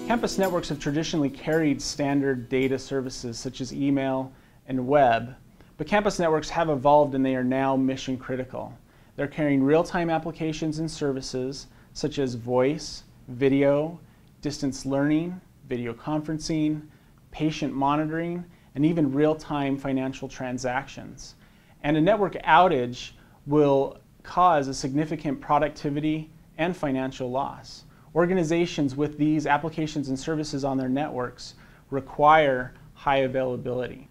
Campus networks have traditionally carried standard data services such as email and web, but campus networks have evolved and they are now mission critical. They're carrying real-time applications and services such as voice, video, distance learning, video conferencing, patient monitoring, and even real-time financial transactions. And a network outage will cause a significant productivity and financial loss. Organizations with these applications and services on their networks require high availability.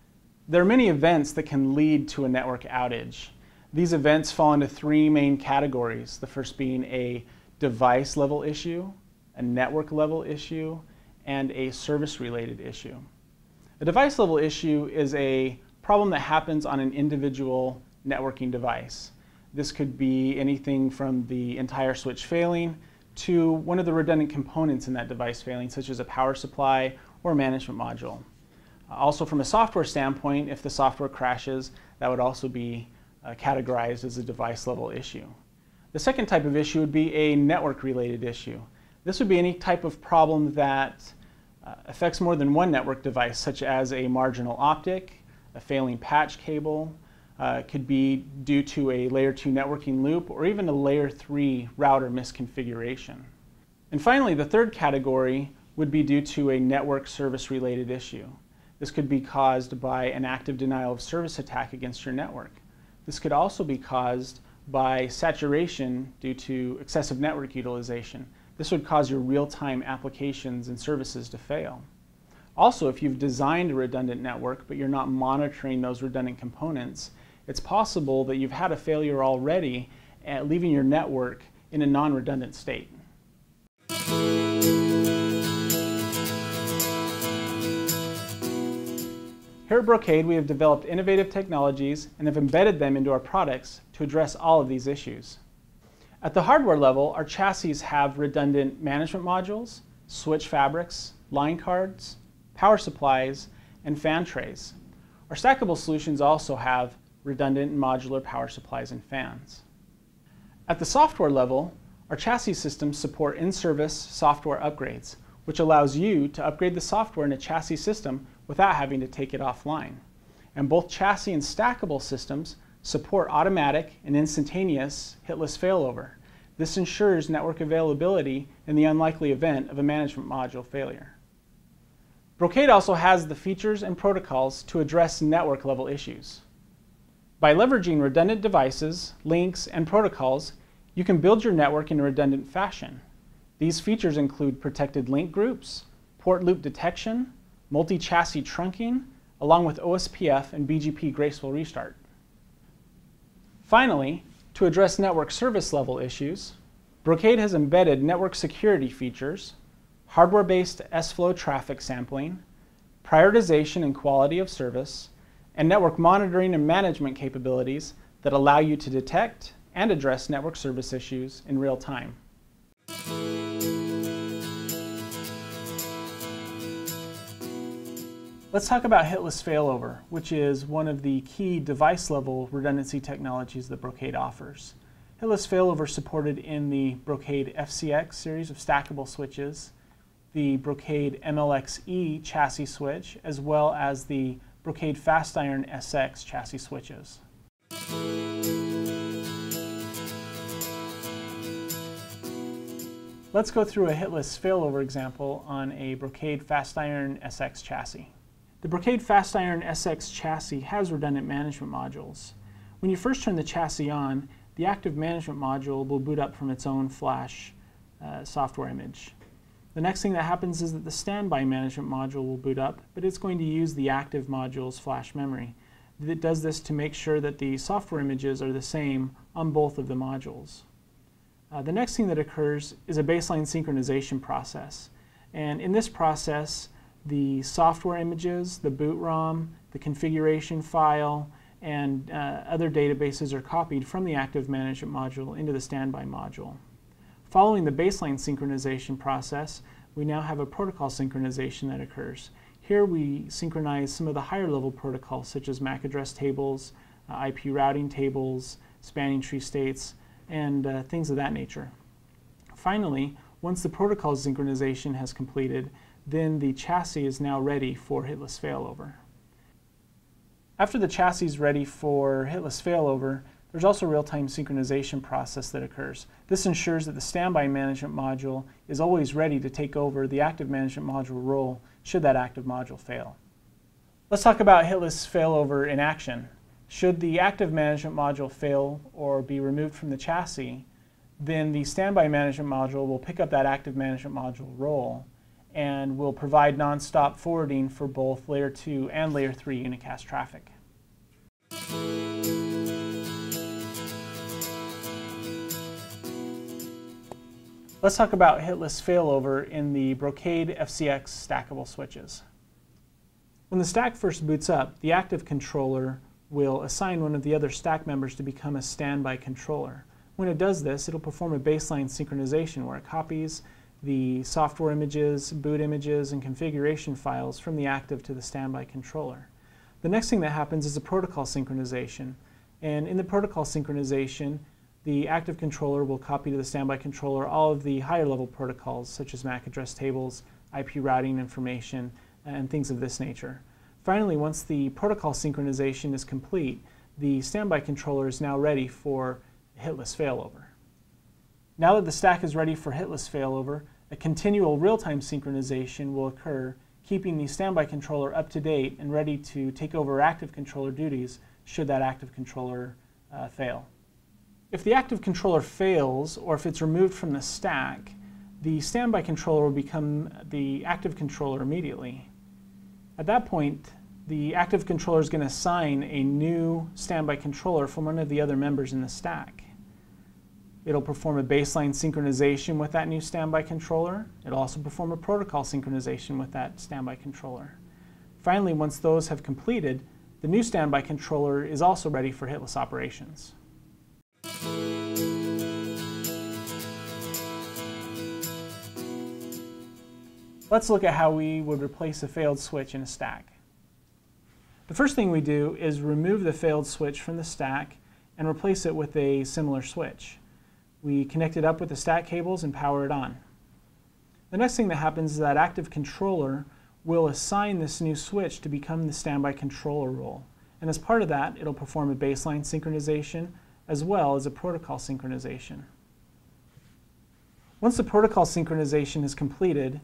There are many events that can lead to a network outage. These events fall into three main categories, the first being a device level issue, a network level issue, and a service related issue. A device level issue is a problem that happens on an individual networking device. This could be anything from the entire switch failing to one of the redundant components in that device failing, such as a power supply or management module. Also from a software standpoint, if the software crashes, that would also be categorized as a device level issue. The second type of issue would be a network related issue. This would be any type of problem that affects more than one network device, such as a marginal optic, a failing patch cable, could be due to a layer 2 networking loop, or even a layer 3 router misconfiguration. And finally, the third category would be due to a network service related issue. This could be caused by an active denial of service attack against your network. This could also be caused by saturation due to excessive network utilization. This would cause your real-time applications and services to fail. Also, if you've designed a redundant network but you're not monitoring those redundant components, it's possible that you've had a failure already, leaving your network in a non-redundant state. Here at Brocade, we have developed innovative technologies and have embedded them into our products to address all of these issues. At the hardware level, our chassis have redundant management modules, switch fabrics, line cards, power supplies, and fan trays. Our stackable solutions also have redundant and modular power supplies and fans. At the software level, our chassis systems support in-service software upgrades, which allows you to upgrade the software in a chassis system without having to take it offline. And both chassis and stackable systems support automatic and instantaneous hitless failover. This ensures network availability in the unlikely event of a management module failure. Brocade also has the features and protocols to address network level issues. By leveraging redundant devices, links, and protocols, you can build your network in a redundant fashion. These features include protected link groups, port loop detection, multi-chassis trunking, along with OSPF and BGP graceful restart. Finally, to address network service level issues, Brocade has embedded network security features, hardware-based S-Flow traffic sampling, prioritization and quality of service, and network monitoring and management capabilities that allow you to detect and address network service issues in real time. Let's talk about hitless failover, which is one of the key device-level redundancy technologies that Brocade offers. Hitless failover is supported in the Brocade FCX series of stackable switches, the Brocade MLXE chassis switch, as well as the Brocade FastIron SX chassis switches. Let's go through a hitless failover example on a Brocade FastIron SX chassis. The Brocade FastIron SX chassis has redundant management modules. When you first turn the chassis on, the active management module will boot up from its own flash software image. The next thing that happens is that the standby management module will boot up, but it's going to use the active module's flash memory. It does this to make sure that the software images are the same on both of the modules. The next thing that occurs is a baseline synchronization process. And in this process, the software images, the boot ROM, the configuration file, and other databases are copied from the active management module into the standby module. Following the baseline synchronization process, we now have a protocol synchronization that occurs. Here we synchronize some of the higher level protocols such as MAC address tables, IP routing tables, spanning tree states, and things of that nature. Finally, Once the protocol synchronization has completed, then the chassis is now ready for hitless failover. After the chassis is ready for hitless failover, there's also a real-time synchronization process that occurs. This ensures that the standby management module is always ready to take over the active management module role should that active module fail. Let's talk about hitless failover in action. Should the active management module fail or be removed from the chassis, then the standby management module will pick up that active management module role and will provide non-stop forwarding for both Layer 2 and Layer 3 unicast traffic. Let's talk about hitless failover in the Brocade FCX stackable switches. When the stack first boots up, the active controller will assign one of the other stack members to become a standby controller. When it does this, it'll perform a baseline synchronization where it copies the software images, boot images, and configuration files from the active to the standby controller. The next thing that happens is a protocol synchronization. And in the protocol synchronization, the active controller will copy to the standby controller all of the higher level protocols such as MAC address tables, IP routing information, and things of this nature. Finally, once the protocol synchronization is complete, the standby controller is now ready for hitless failover. Now that the stack is ready for hitless failover, a continual real-time synchronization will occur, keeping the standby controller up to date and ready to take over active controller duties should that active controller fail. If the active controller fails, or if it's removed from the stack, the standby controller will become the active controller immediately. At that point, the active controller is going to assign a new standby controller from one of the other members in the stack. It'll perform a baseline synchronization with that new standby controller. It'll also perform a protocol synchronization with that standby controller. Finally, once those have completed, the new standby controller is also ready for hitless operations. Let's look at how we would replace a failed switch in a stack. The first thing we do is remove the failed switch from the stack and replace it with a similar switch. We connect it up with the stack cables and power it on. The next thing that happens is that active controller will assign this new switch to become the standby controller role. And as part of that, it'll perform a baseline synchronization as well as a protocol synchronization. Once the protocol synchronization is completed,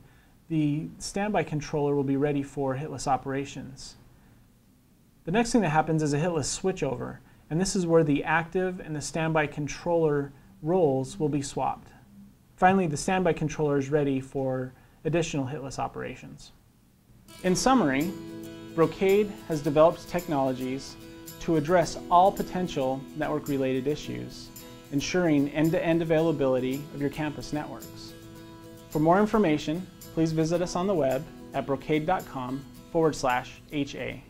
the standby controller will be ready for hitless operations. The next thing that happens is a hitless switchover, and this is where the active and the standby controller roles will be swapped. Finally, the standby controller is ready for additional hitless operations. In summary, Brocade has developed technologies to address all potential network-related issues, ensuring end-to-end availability of your campus networks. For more information, please visit us on the web at brocade.com/HA.